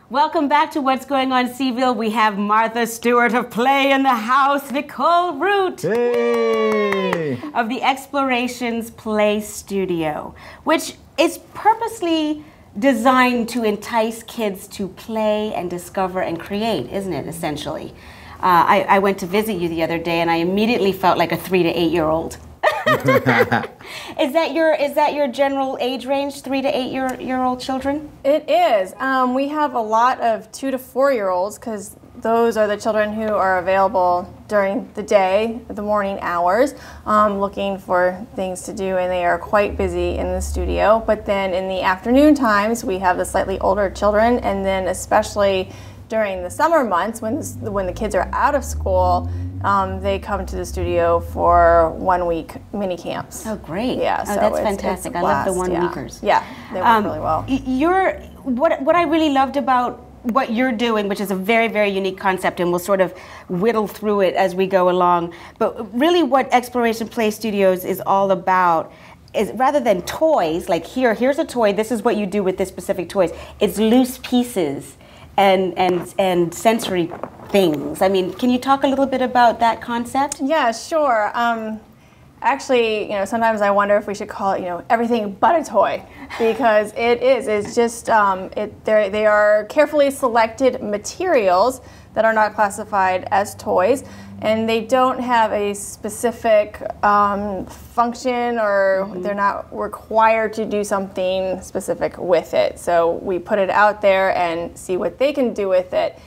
Welcome back to What's Going on Seville. We have Martha Stewart of Play in the house, Nicole Root of the Explorations Play Studio, which is purposely designed to entice kids to play and discover and create, isn't it, essentially? I went to visit you the other day and I immediately felt like a 3 to 8 year old. Is that your general age range, 3 to 8 year old children? It is. We have a lot of 2 to 4 year olds because those are the children who are available during the day, the morning hours, looking for things to do, and they are quite busy in the studio. But then in the afternoon times, we have the slightly older children, and then especially during the summer months when the kids are out of school, they come to the studio for 1 week mini camps. Oh, great. Yeah, so so that's fantastic. I love the 1 weekers. Yeah, they work really well. What I really loved about what you're doing, which is a very, very unique concept, and we'll sort of whittle through it as we go along, but really what Exploration Play Studios is all about is, rather than toys, like here's a toy, this is what you do with this specific toys, it's loose pieces and sensory things. I mean, can you talk a little bit about that concept? Yeah, sure. Actually, sometimes I wonder if we should call it, everything but a toy, because it is. It's just they are carefully selected materials that are not classified as toys, and they don't have a specific function, or they're not required to do something specific with it. So we put it out there and see what they can do with it,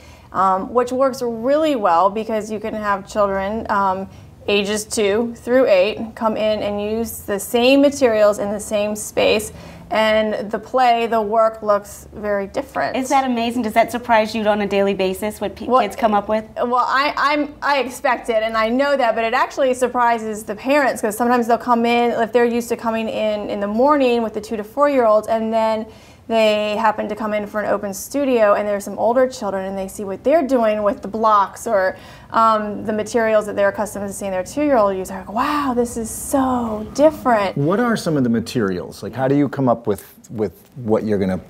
which works really well because you can have children ages 2 through 8 come in and use the same materials in the same space, and the work looks very different. Is that amazing? Does that surprise you on a daily basis what kids come up with? Well, I expect it, and I know that, but it actually surprises the parents, because sometimes they'll come in, if they're used to coming in the morning with the 2 to 4 year olds, and then they happen to come in for an open studio and there's some older children and they see what they're doing with the blocks or the materials that they're accustomed to seeing their 2-year-old use. They're like, wow, this is so different. What are some of the materials? Like, how do you come up with what you're going to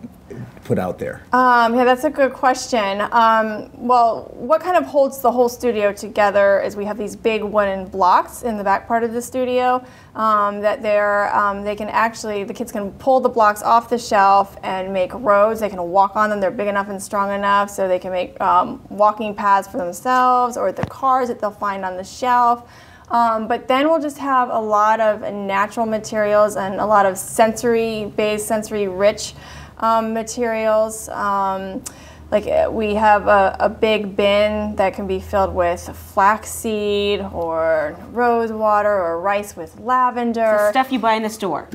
put out there? Yeah, that's a good question. Well, what kind of holds the whole studio together is we have these big wooden blocks in the back part of the studio that the kids can pull the blocks off the shelf and make roads. They can walk on them. They're big enough and strong enough so they can make walking paths for themselves or the cars that they'll find on the shelf. But then we'll just have a lot of natural materials and a lot of sensory-based, sensory-rich materials. Like we have a big bin that can be filled with flaxseed or rose water or rice with lavender. So stuff you buy in the store.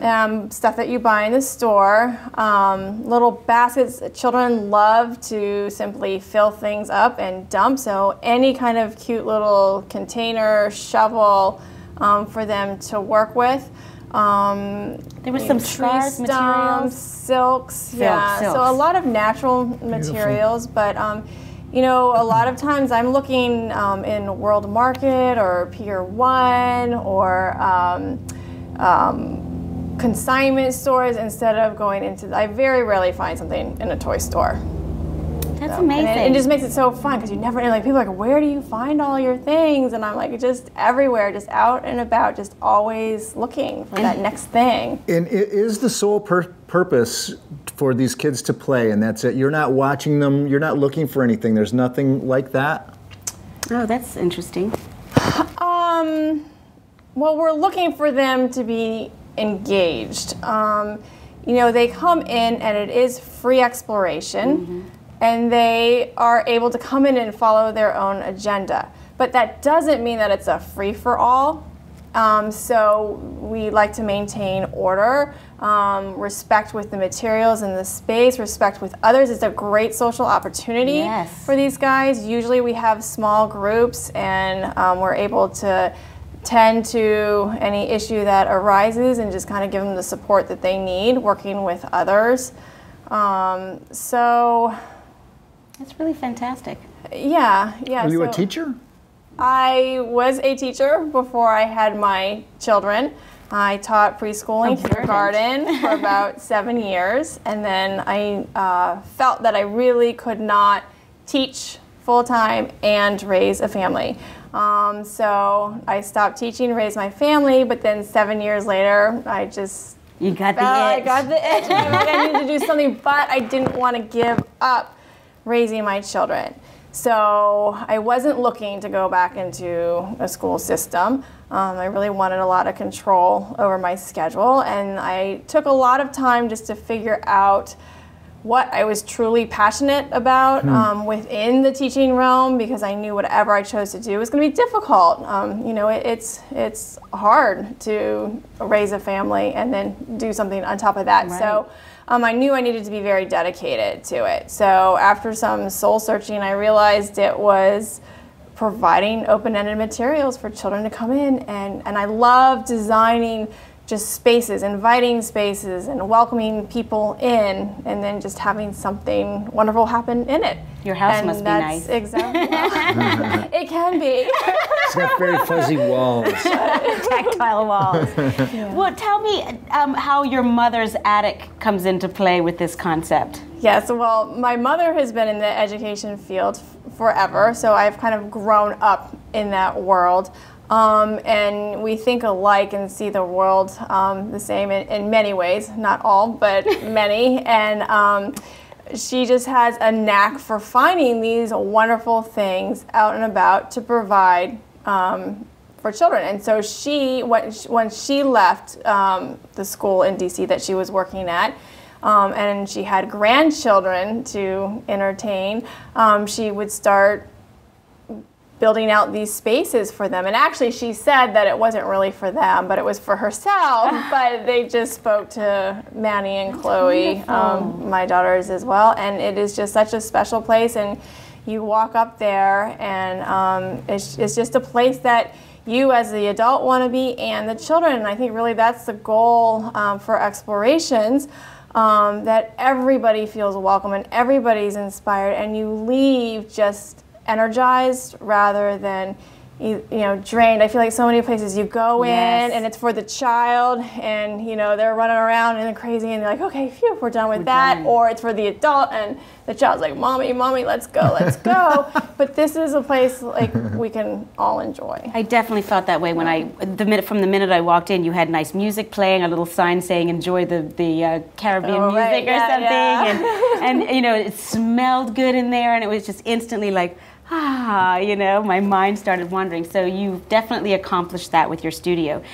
Stuff that you buy in the store. Little baskets. Children love to simply fill things up and dump, so any kind of cute little container, shovel for them to work with. There was some scarves, materials, silks, so a lot of natural materials. But a lot of times I'm looking in World Market or Pier 1 or consignment stores instead of going into. I very rarely find something in a toy store. That's amazing. And it just makes it so fun because you never know. Like, people are like, where do you find all your things? And I'm like, just everywhere, just out and about, just always looking for that next thing. And it is the sole purpose for these kids to play, and that's it. You're not watching them. You're not looking for anything. There's nothing like that. Oh, that's interesting. Well, we're looking for them to be engaged. They come in and it is free exploration. Mm-hmm. And they are able to come in and follow their own agenda. But that doesn't mean that it's a free-for-all. So we like to maintain order, respect with the materials and the space, respect with others. It's a great social opportunity for these guys. Usually we have small groups, and we're able to tend to any issue that arises and just kind of give them the support that they need, working with others. That's really fantastic. Yeah. Are you a teacher? I was a teacher before I had my children. I taught preschool and Oh, kindergarten for about 7 years, and then I felt that I really could not teach full-time and raise a family. So I stopped teaching, raised my family, but then 7 years later, I just You got the itch. I got the itch. I needed to do something, but I didn't want to give up raising my children. So I wasn't looking to go back into a school system. I really wanted a lot of control over my schedule, and I took a lot of time just to figure out what I was truly passionate about within the teaching realm, because I knew whatever I chose to do was going to be difficult. You know, it's hard to raise a family and then do something on top of that. Right. So I knew I needed to be very dedicated to it. So after some soul searching, I realized it was providing open-ended materials for children to come in, and I love designing just spaces, inviting spaces, and welcoming people in, and then just having something wonderful happen in it. Your house and must be that's nice. Exactly. It can be. It's got very fuzzy walls. Tactile walls. Well, tell me how your mother's attic comes into play with this concept. Yes, well, my mother has been in the education field forever, so I've kind of grown up in that world. And we think alike and see the world the same in many ways, not all, but many. And she just has a knack for finding these wonderful things out and about to provide for children. And so when she left the school in DC that she was working at, and she had grandchildren to entertain, she would start building out these spaces for them. And actually she said that it wasn't really for them, but it was for herself. But they just spoke to Manny and Chloe, my daughters as well. And it is just such a special place. And you walk up there and it's just a place that you as the adult want to be, and the children. And I think really that's the goal for Explorations, that everybody feels welcome and everybody's inspired, and you leave just energized rather than you know, drained. I feel like so many places you go in and it's for the child, and you know, they're running around and crazy, and they're like, okay, phew, we're done with that. Or it's for the adult, and the child's like, mommy, let's go, let's go. But this is a place like we can all enjoy. I definitely felt that way when from the minute I walked in. You had nice music playing, a little sign saying "Enjoy the Caribbean music" or something, and you know, it smelled good in there, and it was just instantly like, you know, my mind started wandering. So you've definitely accomplished that with your studio.